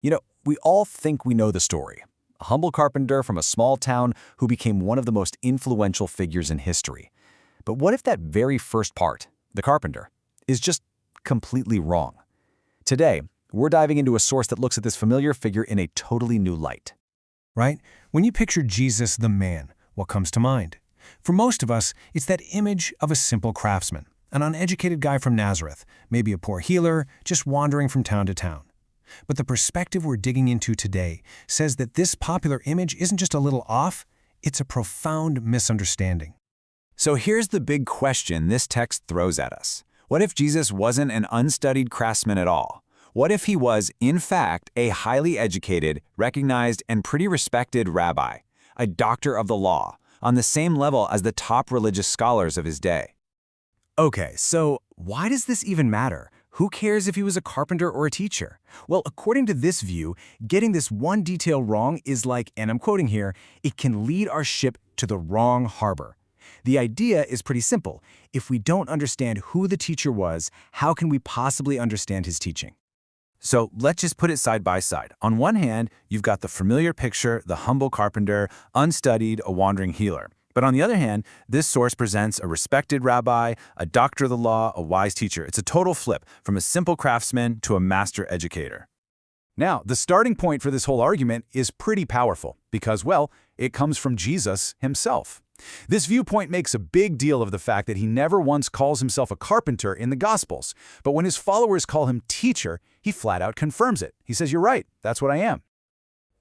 We all think we know the story. A humble carpenter from a small town who became one of the most influential figures in history. But what if that very first part, the carpenter, is just completely wrong? Today, we're diving into a source that looks at this familiar figure in a totally new light. Right? When you picture Jesus the man, what comes to mind? For most of us, it's that image of a simple craftsman, an uneducated guy from Nazareth, maybe a poor healer, just wandering from town to town. But the perspective we're digging into today says that this popular image isn't just a little off, it's a profound misunderstanding. So here's the big question this text throws at us. What if Jesus wasn't an unstudied craftsman at all? What if he was, in fact, a highly educated, recognized, and pretty respected rabbi, a doctor of the law, on the same level as the top religious scholars of his day? Okay, so why does this even matter? Who cares if he was a carpenter or a teacher? Well, according to this view, getting this one detail wrong is like, and I'm quoting here, it can lead our ship to the wrong harbor. The idea is pretty simple. If we don't understand who the teacher was, how can we possibly understand his teaching? So let's just put it side by side. On one hand, you've got the familiar picture, the humble carpenter, unstudied, a wandering healer. But on the other hand, this source presents a respected rabbi, a doctor of the law, a wise teacher. It's a total flip from a simple craftsman to a master educator. Now, the starting point for this whole argument is pretty powerful because, well, it comes from Jesus himself. This viewpoint makes a big deal of the fact that he never once calls himself a carpenter in the Gospels, but when his followers call him teacher, he flat out confirms it. He says, "You're right, that's what I am."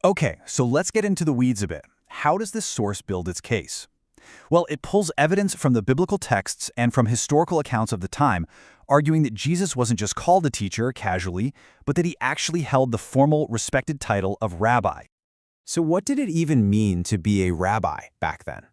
Okay, so let's get into the weeds a bit. How does this source build its case? Well, it pulls evidence from the biblical texts and from historical accounts of the time, arguing that Jesus wasn't just called a teacher casually, but that he actually held the formal, respected title of rabbi. So what did it even mean to be a rabbi back then?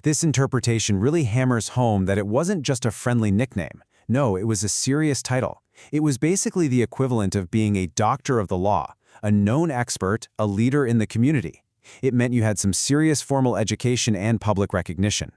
This interpretation really hammers home that it wasn't just a friendly nickname. No, it was a serious title. It was basically the equivalent of being a doctor of the law, a known expert, a leader in the community. It meant you had some serious formal education and public recognition.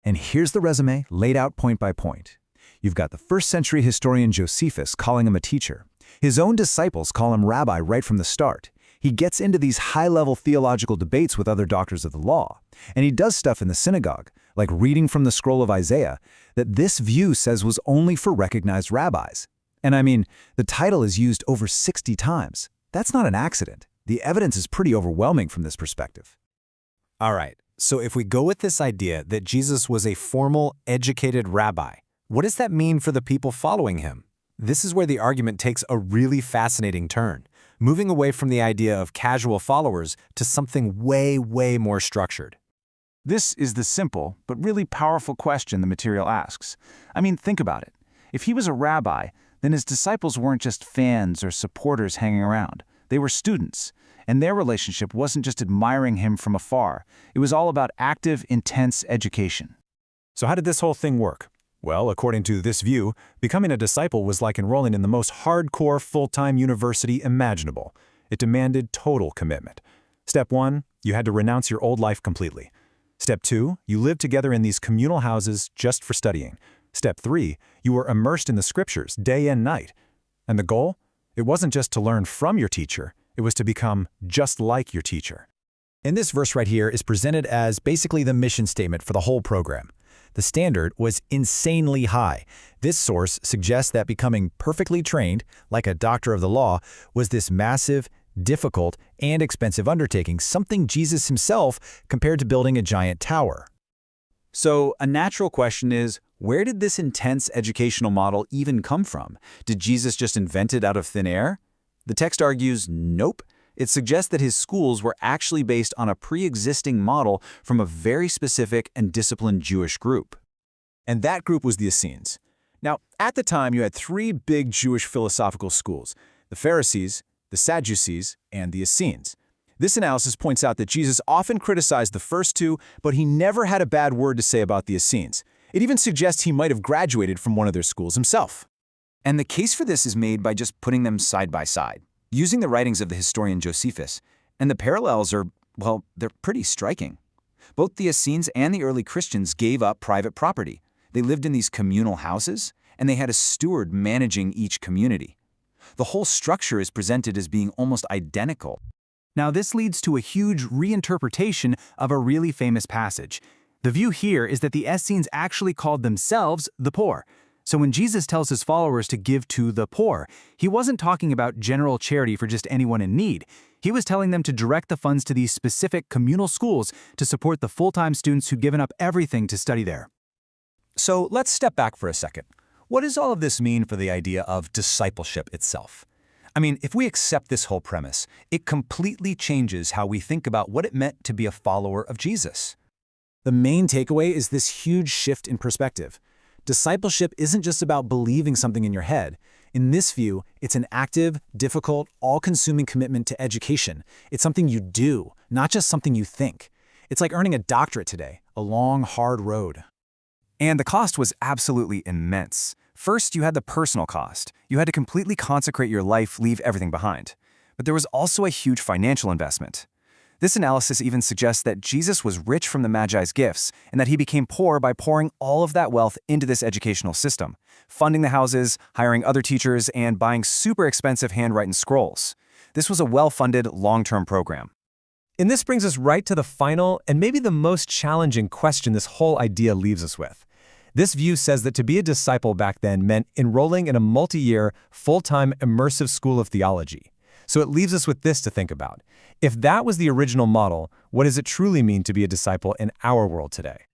And here's the resume laid out point by point. You've got the first-century historian Josephus calling him a teacher. His own disciples call him rabbi right from the start. He gets into these high-level theological debates with other doctors of the law. And he does stuff in the synagogue, like reading from the scroll of Isaiah, that this view says was only for recognized rabbis. And I mean, the title is used over 60 times. That's not an accident. The evidence is pretty overwhelming from this perspective. All right, so if we go with this idea that Jesus was a formal, educated rabbi, what does that mean for the people following him? This is where the argument takes a really fascinating turn, moving away from the idea of casual followers to something way, way more structured. This is the simple but really powerful question the material asks. I mean, think about it. If he was a rabbi, then his disciples weren't just fans or supporters hanging around. They were students, and their relationship wasn't just admiring him from afar. It was all about active, intense education. So how did this whole thing work? Well, according to this view, becoming a disciple was like enrolling in the most hardcore full-time university imaginable. It demanded total commitment. Step 1, you had to renounce your old life completely. Step 2, you lived together in these communal houses just for studying. Step 3, you were immersed in the scriptures day and night. And the goal? It wasn't just to learn from your teacher, it was to become just like your teacher. And this verse right here is presented as basically the mission statement for the whole program. The standard was insanely high. This source suggests that becoming perfectly trained, like a doctor of the law, was this massive, difficult, and expensive undertaking, something Jesus himself compared to building a giant tower. So a natural question is, where did this intense educational model even come from? Did Jesus just invent it out of thin air? The text argues, nope. It suggests that his schools were actually based on a pre-existing model from a very specific and disciplined Jewish group. And that group was the Essenes. Now, at the time, you had three big Jewish philosophical schools: the Pharisees, the Sadducees, and the Essenes. This analysis points out that Jesus often criticized the first two, but he never had a bad word to say about the Essenes. It even suggests he might have graduated from one of their schools himself. And the case for this is made by just putting them side by side, using the writings of the historian Josephus. And the parallels are, well, they're pretty striking. Both the Essenes and the early Christians gave up private property. They lived in these communal houses, and they had a steward managing each community. The whole structure is presented as being almost identical. Now, this leads to a huge reinterpretation of a really famous passage. The view here is that the Essenes actually called themselves the poor. So when Jesus tells his followers to give to the poor, he wasn't talking about general charity for just anyone in need. He was telling them to direct the funds to these specific communal schools to support the full-time students who'd given up everything to study there. So let's step back for a second. What does all of this mean for the idea of discipleship itself? I mean, if we accept this whole premise, it completely changes how we think about what it meant to be a follower of Jesus. The main takeaway is this huge shift in perspective. Discipleship isn't just about believing something in your head. In this view, it's an active, difficult, all-consuming commitment to education. It's something you do, not just something you think. It's like earning a doctorate today, a long, hard road. And the cost was absolutely immense. First, you had the personal cost. You had to completely consecrate your life, leave everything behind. But there was also a huge financial investment. This analysis even suggests that Jesus was rich from the Magi's gifts and that he became poor by pouring all of that wealth into this educational system, funding the houses, hiring other teachers, and buying super expensive handwritten scrolls. This was a well-funded, long-term program. And this brings us right to the final and maybe the most challenging question this whole idea leaves us with. This view says that to be a disciple back then meant enrolling in a multi-year, full-time, immersive school of theology. So it leaves us with this to think about. If that was the original model, what does it truly mean to be a disciple in our world today?